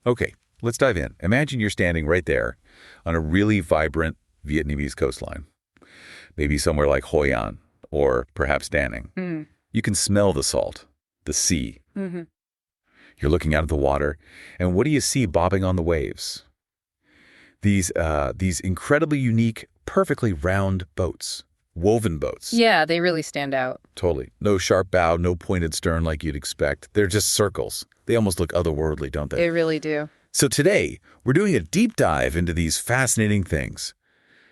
Okay, let's dive in. Imagine you're standing right there on a really vibrant Vietnamese coastline, maybe somewhere like Hoi An or perhaps Da Nang. You can smell the salt, the sea. You're looking out at the water, and what do you see bobbing on the waves? These incredibly unique, perfectly round boats, woven boats. Yeah, they really stand out. Totally. No sharp bow, no pointed stern like you'd expect. They're just circles. They almost look otherworldly, don't they? They really do. So today, we're doing a deep dive into these fascinating things.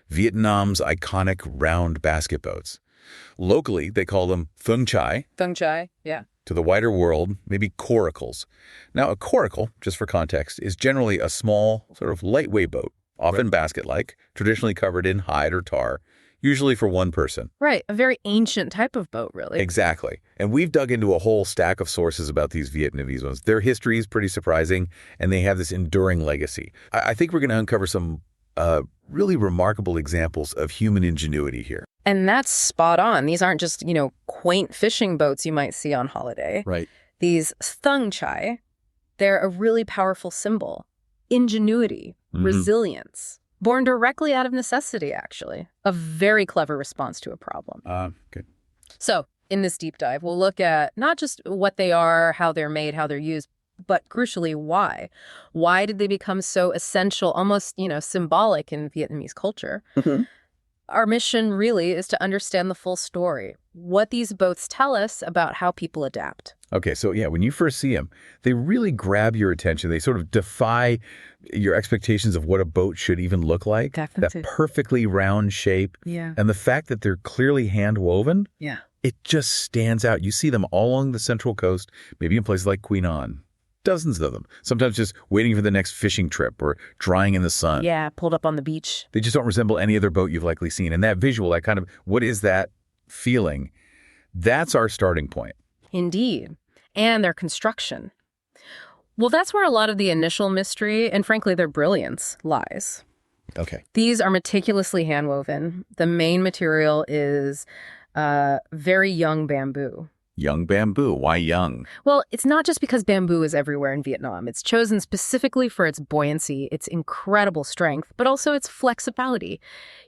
Vietnam's iconic round basket boats. Locally, they call them thung chai. Thung chai, yeah. To the wider world, maybe coracles. Now, a coracle, just for context, is generally a small, sort of lightweight boat, often basket-like, traditionally covered in hide or tar, usually for one person. Right, a very ancient type of boat, really. Exactly. And we've dug into a whole stack of sources about these Vietnamese ones. Their history is pretty surprising, and they have this enduring legacy. I think we're going to uncover some really remarkable examples of human ingenuity here. And that's spot on. These aren't just, quaint fishing boats you might see on holiday. Right. These thung chai, they're a really powerful symbol. Ingenuity, resilience, born directly out of necessity, actually. A very clever response to a problem. Good. So, in this deep dive, we'll look at not just what they are, how they're made, how they're used, but crucially, why. Why did they become so essential, almost, symbolic in Vietnamese culture? Our mission really is to understand the full story, what these boats tell us about how people adapt. Okay, so yeah, when you first see them, they really grab your attention. They sort of defy your expectations of what a boat should even look like. Definitely. That perfectly round shape. Yeah. And the fact that they're clearly hand-woven, Yeah. it just stands out. You see them all along the Central Coast, maybe in places like Quy Nhon. Dozens of them, sometimes just waiting for the next fishing trip or drying in the sun. Yeah, pulled up on the beach. They just don't resemble any other boat you've likely seen. And that visual, that kind of, what is that feeling? That's our starting point. Indeed. And their construction. Well, that's where a lot of the initial mystery and, frankly, their brilliance lies. Okay. These are meticulously handwoven. The main material is very young bamboo. Young bamboo. Why young? Well, it's not just because bamboo is everywhere in Vietnam. It's chosen specifically for its buoyancy, its incredible strength, but also its flexibility.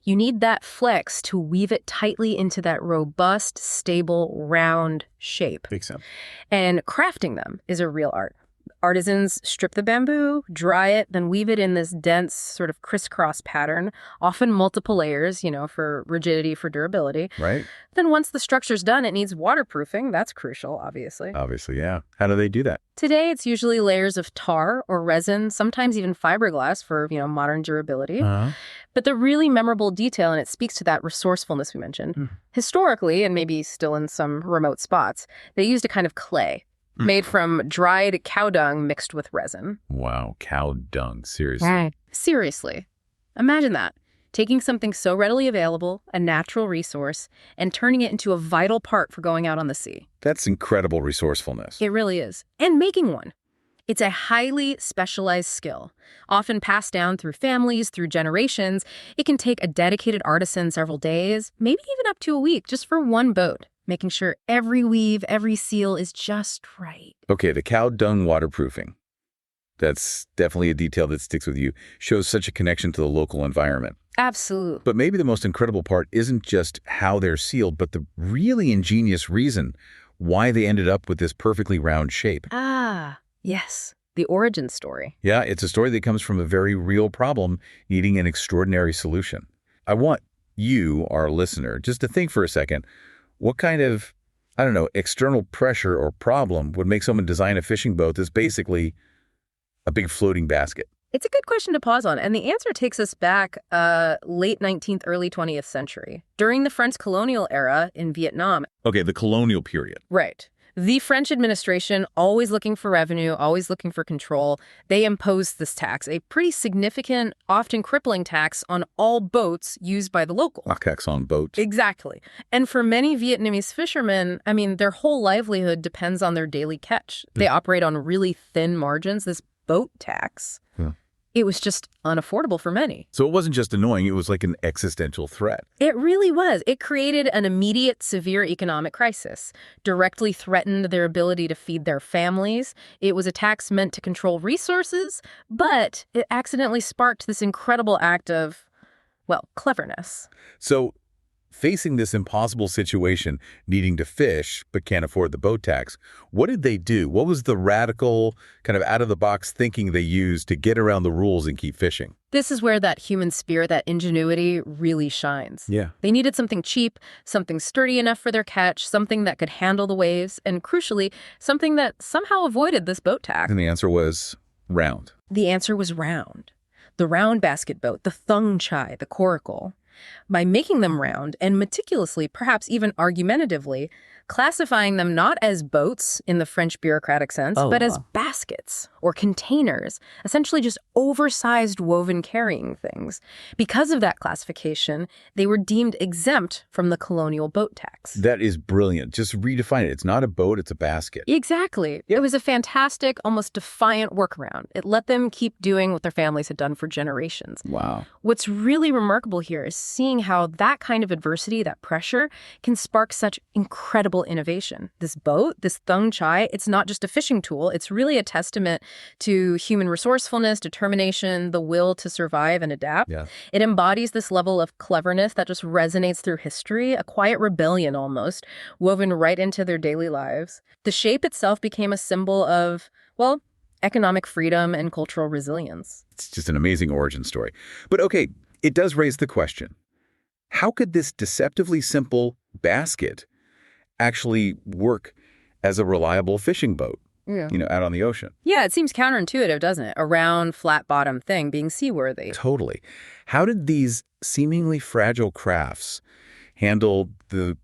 You need that flex to weave it tightly into that robust, stable, round shape. Makes sense. And crafting them is a real art. Artisans strip the bamboo, dry it, then weave it in this dense sort of crisscross pattern, often multiple layers, for rigidity, for durability. Right. Then once the structure's done, it needs waterproofing. That's crucial, obviously. Obviously, yeah. How do they do that? Today, it's usually layers of tar or resin, sometimes even fiberglass for, modern durability. But the really memorable detail, and it speaks to that resourcefulness we mentioned, historically, and maybe still in some remote spots, they used a kind of clay made from dried cow dung mixed with resin. Wow, cow dung. Seriously. Seriously. Imagine that. Taking something so readily available, a natural resource, and turning it into a vital part for going out on the sea. That's incredible resourcefulness. It really is. And making one. It's a highly specialized skill, often passed down through families, through generations. It can take a dedicated artisan several days, maybe even up to a week, just for one boat, making sure every weave, every seal is just right. Okay, the cow dung waterproofing. That's definitely a detail that sticks with you. Shows such a connection to the local environment. Absolutely. But maybe the most incredible part isn't just how they're sealed, but the really ingenious reason why they ended up with this perfectly round shape. Yes. The origin story. Yeah, it's a story that comes from a very real problem needing an extraordinary solution. I want you, our listener, just to think for a second, what kind of, external pressure or problem would make someone design a fishing boat that's basically a big floating basket? It's a good question to pause on, and the answer takes us back late 19th, early 20th century, during the French Colonial era in Vietnam. Okay, the colonial period. Right. The French administration, always looking for revenue, always looking for control, they imposed this tax, a pretty significant, often crippling tax on all boats used by the locals. A tax on boats. Exactly. And for many Vietnamese fishermen, their whole livelihood depends on their daily catch. They operate on really thin margins. This boat tax, It was just unaffordable for many. So it wasn't just annoying, it was like an existential threat. It really was. It created an immediate, severe economic crisis, directly threatened their ability to feed their families. It was a tax meant to control resources, but it accidentally sparked this incredible act of, well, cleverness. So facing this impossible situation, needing to fish but can't afford the boat tax, what did they do? What was the radical, kind of out-of-the-box thinking they used to get around the rules and keep fishing? This is where that human spirit, that ingenuity, really shines. Yeah. They needed something cheap, something sturdy enough for their catch, something that could handle the waves, and crucially, something that somehow avoided this boat tax. And the answer was round. The answer was round. The round basket boat, the thung chai, the coracle. By making them round and meticulously, perhaps even argumentatively, classifying them not as boats in the French bureaucratic sense, but as baskets or containers, essentially just oversized woven carrying things. Because of that classification, they were deemed exempt from the colonial boat tax. That is brilliant. Just redefine it. It's not a boat, it's a basket. Exactly. It was a fantastic, almost defiant workaround. It let them keep doing what their families had done for generations. Wow. What's really remarkable here is seeing how that kind of adversity, that pressure, can spark such incredible innovation. This boat, this thung chai, it's not just a fishing tool. It's really a testament to human resourcefulness, determination, the will to survive and adapt. Yeah. It embodies this level of cleverness that just resonates through history, a quiet rebellion almost, woven right into their daily lives. The shape itself became a symbol of, well, economic freedom and cultural resilience. It's just an amazing origin story. But okay, it does raise the question. How could this deceptively simple basket actually work as a reliable fishing boat, out on the ocean? Yeah, it seems counterintuitive, doesn't it? A round, flat-bottom thing being seaworthy. Totally. How did these seemingly fragile crafts handle the,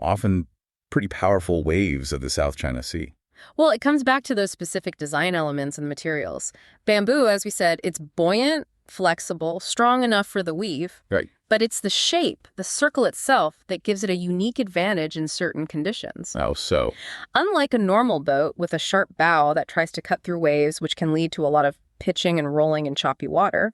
often pretty powerful waves of the South China Sea? Well, it comes back to those specific design elements and materials. Bamboo, as we said, it's buoyant, flexible, strong enough for the weave. Right. But it's the shape, the circle itself, that gives it a unique advantage in certain conditions. Oh, so? Unlike a normal boat with a sharp bow that tries to cut through waves, which can lead to a lot of pitching and rolling in choppy water,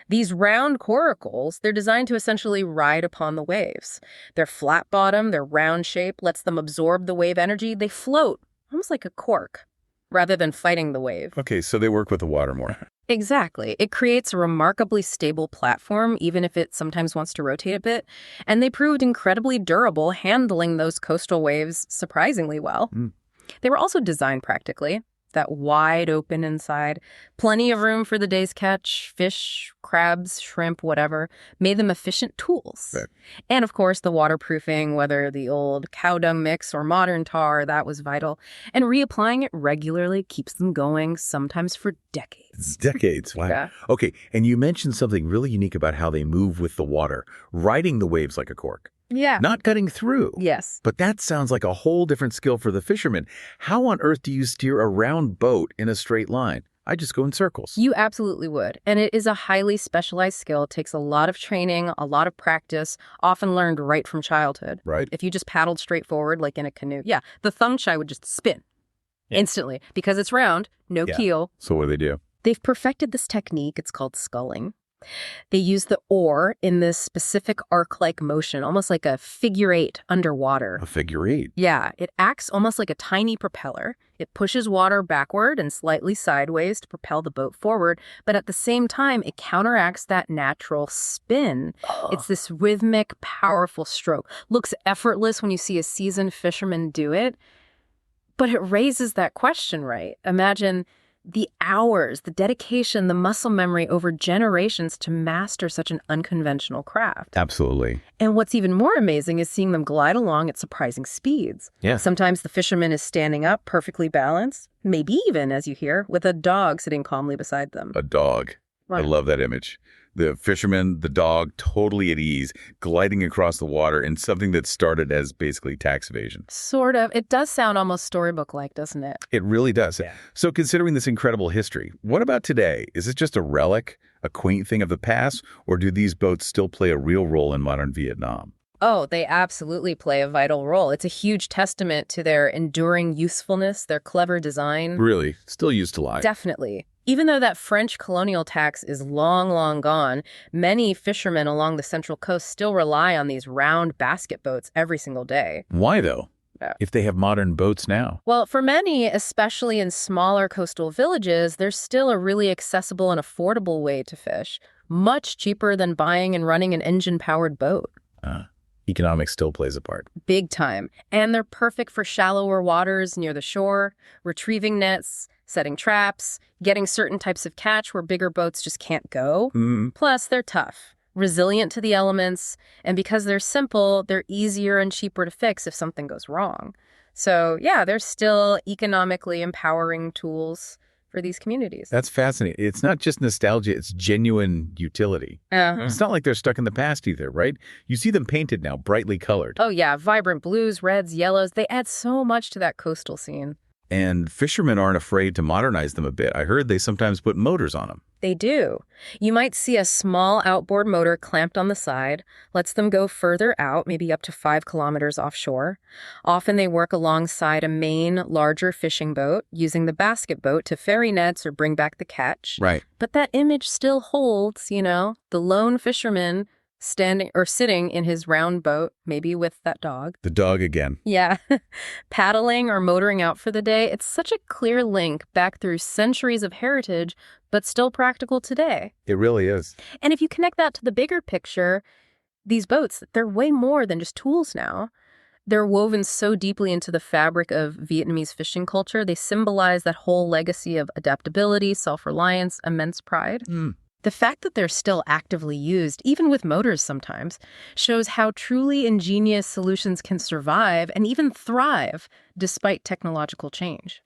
these round coracles, they're designed to essentially ride upon the waves. Their flat bottom, their round shape lets them absorb the wave energy. They float, almost like a cork, rather than fighting the wave. Okay, so they work with the water more. Exactly. It creates a remarkably stable platform, even if it sometimes wants to rotate a bit. And they proved incredibly durable, handling those coastal waves surprisingly well. They were also designed practically, that wide open inside, plenty of room for the day's catch, fish, crabs, shrimp, whatever, made them efficient tools. Right. And of course, the waterproofing, whether the old cow dung mix or modern tar, that was vital. And reapplying it regularly keeps them going, sometimes for decades. Decades, wow. Yeah. Okay, and you mentioned something really unique about how they move with the water, riding the waves like a cork. Yeah. Not cutting through. Yes. But that sounds like a whole different skill for the fisherman. How on earth do you steer a round boat in a straight line? I just go in circles. You absolutely would. And it is a highly specialized skill. It takes a lot of training, a lot of practice, often learned right from childhood. Right. If you just paddled straight forward like in a canoe, the thung chai would just spin instantly because it's round, no keel. So what do? They've perfected this technique. It's called sculling. They use the oar in this specific arc-like motion, almost like a figure eight underwater. A figure eight? Yeah, it acts almost like a tiny propeller. It pushes water backward and slightly sideways to propel the boat forward, but at the same time, it counteracts that natural spin. It's this rhythmic, powerful stroke. Looks effortless when you see a seasoned fisherman do it, but it raises that question, right? Imagine the hours, the dedication, the muscle memory over generations to master such an unconventional craft. Absolutely. And what's even more amazing is seeing them glide along at surprising speeds. Yeah. Sometimes the fisherman is standing up, perfectly balanced, maybe even, as you hear, with a dog sitting calmly beside them. A dog. Right. I love that image. The fisherman, the dog, totally at ease, gliding across the water in something that started as basically tax evasion. Sort of. It does sound almost storybook-like, doesn't it? It really does. Yeah. So considering this incredible history, what about today? Is it just a relic, a quaint thing of the past, or do these boats still play a real role in modern Vietnam? Oh, they absolutely play a vital role. It's a huge testament to their enduring usefulness, their clever design. Really? Still used to lie? Definitely. Even though that French colonial tax is long, long gone, many fishermen along the Central Coast still rely on these round basket boats every single day. Why, though? Yeah. If they have modern boats now? Well, for many, especially in smaller coastal villages, there's still a really accessible and affordable way to fish, much cheaper than buying and running an engine-powered boat. Economics still plays a part. Big time. And they're perfect for shallower waters near the shore, retrieving nets, setting traps, getting certain types of catch where bigger boats just can't go. Plus, they're tough, resilient to the elements, and because they're simple, they're easier and cheaper to fix if something goes wrong. So, yeah, they're still economically empowering tools for these communities. That's fascinating. It's not just nostalgia, it's genuine utility. It's not like they're stuck in the past either, right? You see them painted now, brightly colored. Oh, yeah, vibrant blues, reds, yellows. They add so much to that coastal scene. And fishermen aren't afraid to modernize them a bit. I heard they sometimes put motors on them. They do. You might see a small outboard motor clamped on the side, lets them go further out, maybe up to 5 kilometers offshore. Often they work alongside a main, larger fishing boat, using the basket boat to ferry nets or bring back the catch. Right. But that image still holds, the lone fisherman standing or sitting in his round boat, maybe with that dog. The dog again. Yeah. Paddling or motoring out for the day. It's such a clear link back through centuries of heritage, but still practical today. It really is. And if you connect that to the bigger picture, these boats, they're way more than just tools now. They're woven so deeply into the fabric of Vietnamese fishing culture. They symbolize that whole legacy of adaptability, self-reliance, immense pride. The fact that they're still actively used, even with motors sometimes, shows how truly ingenious solutions can survive and even thrive despite technological change.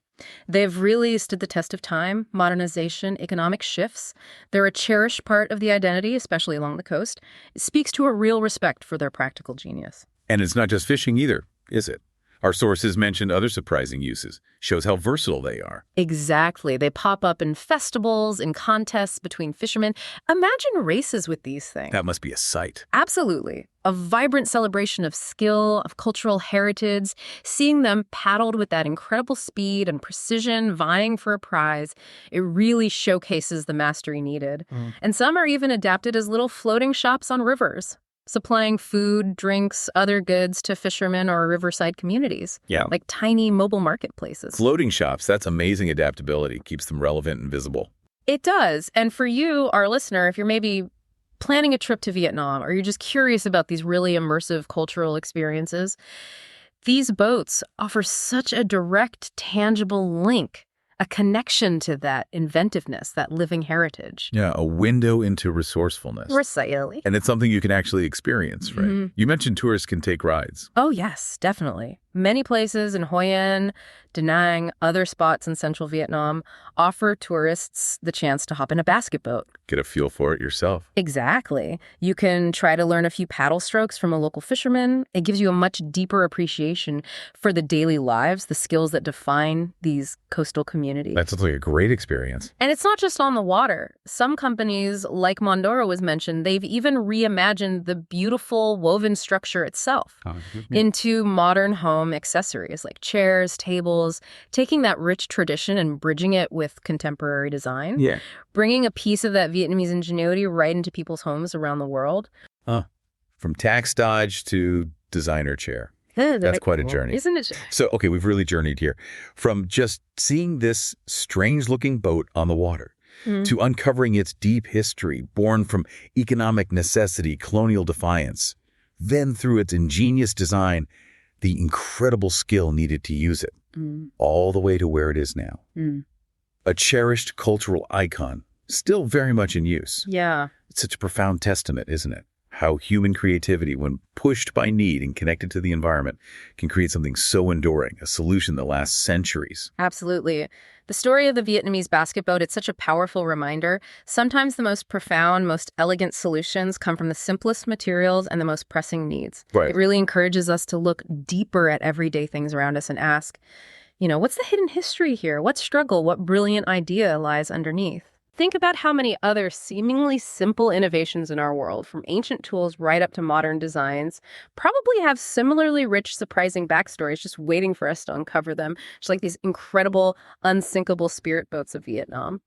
They've really stood the test of time, modernization, economic shifts. They're a cherished part of the identity, especially along the coast. It speaks to a real respect for their practical genius. And it's not just fishing either, is it? Our sources mentioned other surprising uses. Shows how versatile they are. Exactly. They pop up in festivals, in contests between fishermen. Imagine races with these things. That must be a sight. Absolutely. A vibrant celebration of skill, of cultural heritage. Seeing them paddled with that incredible speed and precision, vying for a prize, it really showcases the mastery needed. And some are even adapted as little floating shops on rivers, supplying food, drinks, other goods to fishermen or riverside communities. Yeah. Like tiny mobile marketplaces. Floating shops, that's amazing adaptability. Keeps them relevant and visible. It does. And for you, our listener, if you're maybe planning a trip to Vietnam or you're just curious about these really immersive cultural experiences, these boats offer such a direct, tangible link, a connection to that inventiveness, that living heritage. Yeah, a window into resourcefulness. Precisely. And it's something you can actually experience, right? You mentioned tourists can take rides. Oh, yes, definitely. Many places in Hoi An, Da Nang, other spots in central Vietnam offer tourists the chance to hop in a basket boat. Get a feel for it yourself. Exactly. You can try to learn a few paddle strokes from a local fisherman. It gives you a much deeper appreciation for the daily lives, the skills that define these coastal communities. That sounds like a great experience. And it's not just on the water. Some companies, like Mondoro was mentioned, they've even reimagined the beautiful woven structure itself into modern home accessories like chairs, tables, taking that rich tradition and bridging it with contemporary design. Yeah. Bringing a piece of that Vietnamese ingenuity right into people's homes around the world. From tax dodge to designer chair. That's quite a journey. Isn't it? So, okay, we've really journeyed here. From just seeing this strange-looking boat on the water to uncovering its deep history, born from economic necessity, colonial defiance, then through its ingenious design, the incredible skill needed to use it, all the way to where it is now. A cherished cultural icon, still very much in use. Yeah. It's such a profound testament, isn't it? How human creativity, when pushed by need and connected to the environment, can create something so enduring, a solution that lasts centuries. Absolutely. The story of the Vietnamese basket boat, it's such a powerful reminder. Sometimes the most profound, most elegant solutions come from the simplest materials and the most pressing needs. Right. It really encourages us to look deeper at everyday things around us and ask, what's the hidden history here? What struggle, what brilliant idea lies underneath? Think about how many other seemingly simple innovations in our world, from ancient tools right up to modern designs, probably have similarly rich, surprising backstories just waiting for us to uncover them, just like these incredible, unsinkable spirit boats of Vietnam.